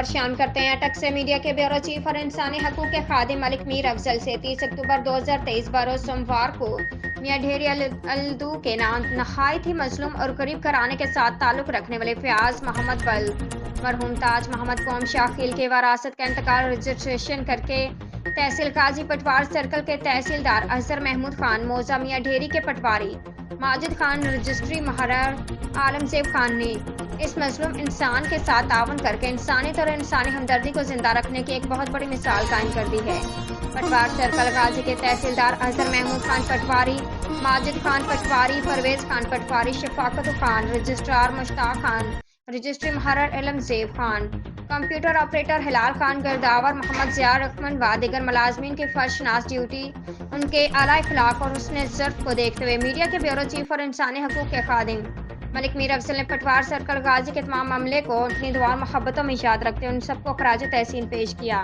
خبر شامل کرتے ہیں ٹک سے میڈیا کے بیورو چیف اور انسانی حقوق کے خادم ملک میر افضل سے 30 اکتوبر 2023 بروز سوموار کو میاں ڈھیری الدو کے نام نہایت ہی مظلوم اور غریب گھرانے کے ساتھ تعلق رکھنے والے فیاض محمد بلخ مرحوم تاج محمد قوم شاخیل کے وراثت کا انتقال رجسٹریشن کر کے تحصیل قاضی پٹوار سرکل کے تحصیلدار اظہر محمود خان موزہ میاں ڈھیری کے پٹواری ماجد خان رجسٹری محرر عالمزیب خان نے اس مظلوم انسان کے ساتھ تعاون کر کے انسانیت اور انسانی ہمدردی کو زندہ رکھنے کی ایک بہت بڑی مثال قائم کر دی ہے۔ پٹوار سرکل غازی کے تحصیلدار اظہر محمود خان پٹواری ماجد خان پٹواری پرویز خان پٹواری شفاقت خان رجسٹرار مشتاق خان رجسٹری محرر عالمزیب خان کمپیوٹر آپریٹر ہلال خان گرداور محمد ضیاء رقمن و دیگر ملازمین کی فرض شناس ڈیوٹی ان کے اعلیٰ اخلاق اور حسن ظرف کو دیکھتے ہوئے میڈیا کے بیورو چیف اور انسانی حقوق کے خادم ملک میر افضل نے پٹوار سرکل غازی کے تمام عملے کو اپنی دعا اور محبتوں میں یاد رکھتے ہوئے ان سب کو خراج تحسین پیش کیا۔